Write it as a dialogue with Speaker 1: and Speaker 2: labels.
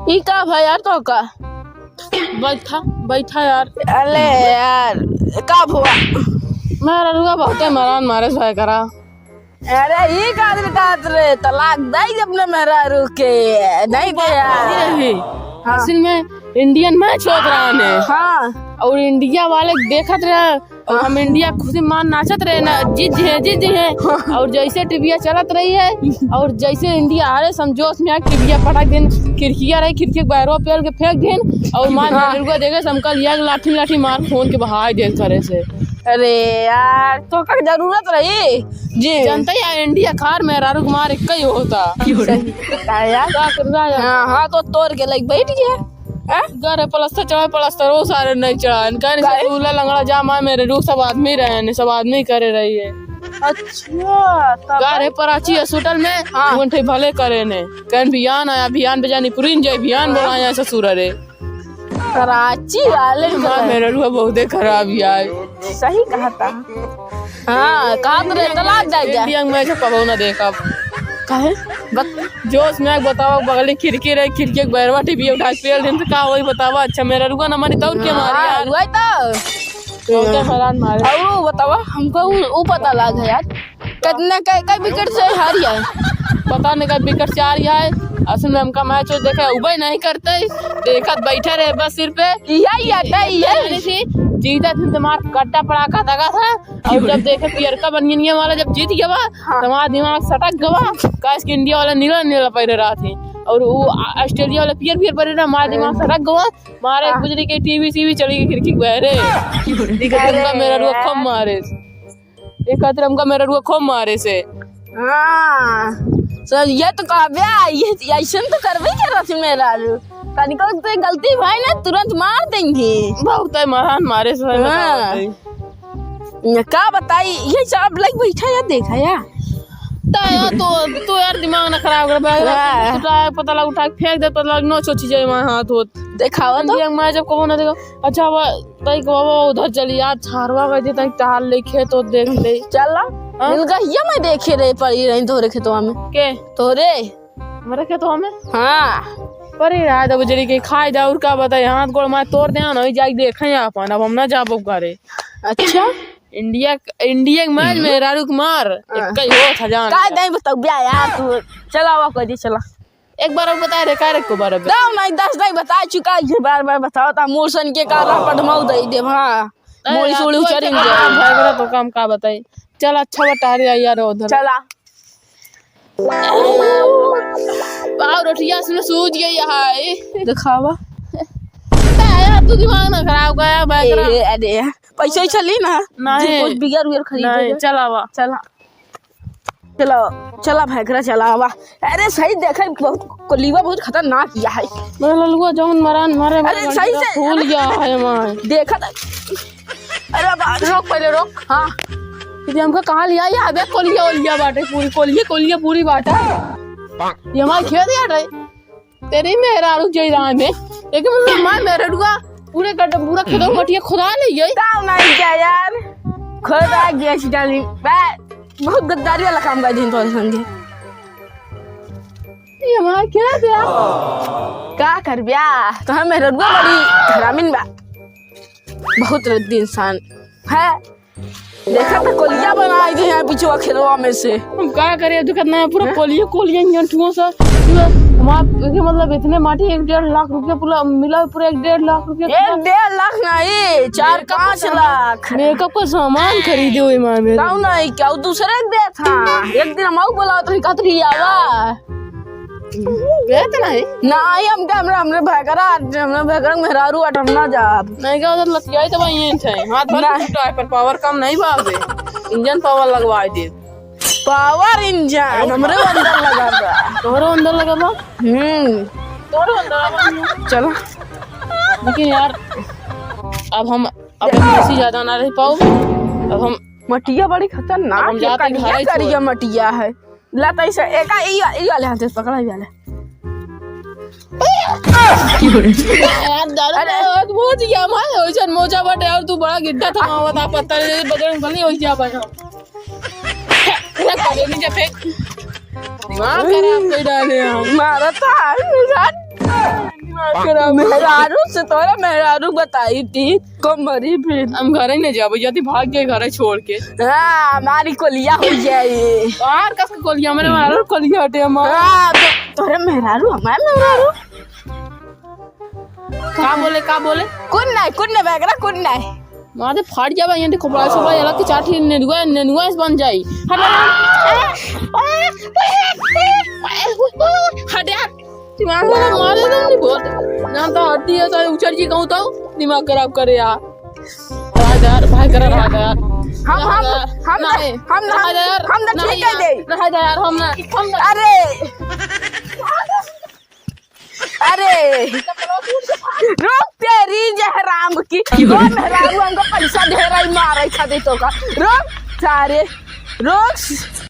Speaker 1: ई का भाई यार तो का
Speaker 2: बैठा यार।
Speaker 1: अरे यार का हुआ?
Speaker 2: मेरा रुआ बहुत मरान मारे भाई करा।
Speaker 1: अरे ये कादर कादर तलाक दई अपने मेहरा रुके नहीं दे यार।
Speaker 2: असल में इंडियन मैच होत रहा ने।
Speaker 1: हाँ
Speaker 2: और इंडिया वाले देखत रहे और हम इंडिया खुशी मान नाचत रहे ना, जीत जी है। और जैसे टीविया चलत रही है और जैसे इंडिया हारे समझोस में टीविया पटक दिन, खिड़किया रही खिड़की बैरो पेल के फेंक दिन और मार रुआ देखे समकल या लाठी मार फोन के बहाय दे करे से।
Speaker 1: अरे यार तो का जरूरत रही जी
Speaker 2: जनता या इंडिया खार में रारू कुमार एक ही होता
Speaker 1: यार।
Speaker 2: क्या कर रहा है?
Speaker 1: हाँ तो तोड़ के लग बैठ गया
Speaker 2: घर प्लस्तर चढ़ा प्लस्तर वो सारे नहीं चढ़ा दूल्हा लंगड़ा जामा मेरे रूप सब आदमी रहे सब आदमी करे रही है।
Speaker 1: अच्छा
Speaker 2: गारे पर अच्छी हॉस्पिटल में उनठे भले करे ने कहीं बियान आया बियान बेजानी पूरी जाए बियान बोला ससुर रे
Speaker 1: कराची वाले
Speaker 2: मेरे रूह बहुत खराब यार।
Speaker 1: सही कहा था। हाँ कहा तो रे तलाक जाएगा
Speaker 2: इंडिया में कबो ना देखा
Speaker 1: काहे
Speaker 2: जोश में बतावा बगल खिड़की रहे खिड़की के बैरवा टीवी उठा पेल दिन का वही बतावा। अच्छा मेरा रुआ ना मानी तौर के मारी यार
Speaker 1: वही तो
Speaker 2: हैरान मारे।
Speaker 1: और वो बतावा हमको वो पता लगा यार कितने कई विकेट से हारी है
Speaker 2: पता नहीं का विकेट से हारी है। असल में हमका मैच देखे उबे नहीं करते देखत बैठे रहे बस सिर पे
Speaker 1: यही आता है
Speaker 2: जीता थे तुम्हारा कट्टा पड़ाका दगा था। और जब देखे पियरका बनिया वाला जब जीत गया तुम्हारा दिमाग सटक गवा काश कि इंडिया वाला नीला पहरे रहा थे और वो ऑस्ट्रेलिया वाला पियर पहरे रहा हमारा दिमाग सटक गवा मारे गुजरी के टीवी सीवी चली गई खिड़की बहरे मेरा रुआ खम मारे एक हमका मेरा रुआ खम मारे से।
Speaker 1: सर ये तो कहा ये ऐसा तो करवे क्या रहा मेरा कनिको तो गलती भाई ना तुरंत मार देंगे
Speaker 2: बहुत महान मारे से।
Speaker 1: क्या बताई ये सब लग बैठा या देखा या
Speaker 2: तो यार दिमाग ना खराब कर पता लग उठा फेंक दे तो लग नो सोची जाए वहां हाथ हो
Speaker 1: देखावा तो
Speaker 2: मैं जब कहो ना देखो। अच्छा तई बाबा उधर चली यार छारवा गए तई टहल लेखे तो देख ले
Speaker 1: चल इनका ये मैं देखे रे पड़ी रही तोरे खेतवा में
Speaker 2: के तोरे मेरे खेतवा में।
Speaker 1: हाँ
Speaker 2: परी रहा था बजरी के खाए जा और का बताए हाथ गोड़ मार तोड़ दे ना जाके देखे अपन अब हम ना जाबो करे।
Speaker 1: अच्छा
Speaker 2: इंडिया मैच में रारू कुमार एक ही हो था जान
Speaker 1: का नहीं बताओ ब्याह यार तू चलावा कोई दी चला
Speaker 2: एक बार और बता रे का को बार
Speaker 1: दाव नहीं 10 नहीं बता चुका है बार बताओ ता मोशन के काला पटमाऊ दे दे। हां मोरी सोड़ी उचरिंग
Speaker 2: भागरा तो काम का बताई चल अच्छा बता रे यार उधर
Speaker 1: चला
Speaker 2: पाव रोटिया से सूझ गई है
Speaker 1: दिखावा
Speaker 2: यार तू दिमाग ना खराब गया भागरा।
Speaker 1: अरे पैसा ही चली ना
Speaker 2: नहीं
Speaker 1: कुछ बिगर उगर खरीद
Speaker 2: चलावा
Speaker 1: चला भागरा चलावा। अरे सही देखे बहुत कोलीवा बहुत खतरनाक किया है
Speaker 2: मेरा ललुआ जौन मरान मारे
Speaker 1: अरे सही से
Speaker 2: भूल गया है मैं
Speaker 1: देखा था। अरे बात
Speaker 2: रोक पहले रोक।
Speaker 1: हाँ
Speaker 2: ये हमको कहाँ लिया ये अबे कोलिया बाटे पूरी कोलिया पूरी बाटा ये हमारे खेत यार रहे तेरे मेरा रुक जाई रहा में लेकिन मतलब मैं मेरे रुआ पूरे पूरा खेतों मटिया खुदा ले गई
Speaker 1: ताऊ नहीं क्या यार खुदा गया सीटाली बहुत गद्दारी वाला काम कर दिन तोरे संगे
Speaker 2: ये हमारे खेत यार
Speaker 1: का कर बिया तो हम मेरे रुआ बड़ी हरामिन बा बहुत रद्दी इंसान है। देखा तो कोलिया बनाई थे यहाँ पिछुआ खेतवा में से
Speaker 2: हम क्या करें दिक्कत नहीं पूरा कोलिया जंटुओं से हमारे मतलब इतने माटी 1.5 लाख रुपया पूरा मिला पूरा 1.5 लाख रुपया
Speaker 1: 1.5 लाख नहीं 4-5 लाख
Speaker 2: मेकअप का सामान खरीदे हुए माँ मेरे
Speaker 1: क्यों नहीं क्या दूसरे दे था एक दिन हम बोला तो कतरी आवा नहीं हमरे भगरा मेहरारू अटमना जाब
Speaker 2: नहीं का उधर लतियाई तो वही थे हाथ भर पर पावर कम नहीं बाबे इंजन पावर लगवाए दे
Speaker 1: पावर इंजन हमरे अंदर लगा बा
Speaker 2: तोरो अंदर लगा बा
Speaker 1: तोरो अंदर चलो
Speaker 2: लेकिन यार अब हम ऐसी ज्यादा ना रह पाओ अब हम
Speaker 1: मटिया बड़ी खतरनाक
Speaker 2: हम जाते घर
Speaker 1: करिया मटिया है लाता ऐसा एका ई वाले हाथ से पकड़ा ही वाले
Speaker 2: अरे बहुत ही हमारे ओइसन मोचा बटे और तू बड़ा गिड्ढा था मावता पत्थर बदन भली होई जा बना नीचे फेंक दिमाग खराब कर डाले हम
Speaker 1: मारा था मेहरारू से तोरा मेहरारू बताई थी कमरी फिर
Speaker 2: हम घर ही नहीं जाबो जाती भाग गए घर छोड़ के
Speaker 1: हाँ हमारी कोलिया हो जाए
Speaker 2: यार कस के कोलिया मैंने मारो कोलिया हटे हम
Speaker 1: हाँ तोरे मेहरारू हमारे मेहरारू
Speaker 2: का बोले
Speaker 1: कुन नहीं बैगरा कुन नहीं
Speaker 2: मारे फाड़ जाबा यंटे खोपड़ा सोपा याला के चाठी नेनुआ बन जाई हट यार दिमाग में मारे तुम नहीं बोल ना तो हड्डी है तो उचर जी कहूं तो दिमाग खराब करे यार भाई कर रहा है यार
Speaker 1: हम ना ठीक है दे
Speaker 2: रहा यार हम
Speaker 1: अरे रुक तेरी जहराम की मेहरारू हमको पैसा दे रही मारे खाते तो का रुक सारे रुक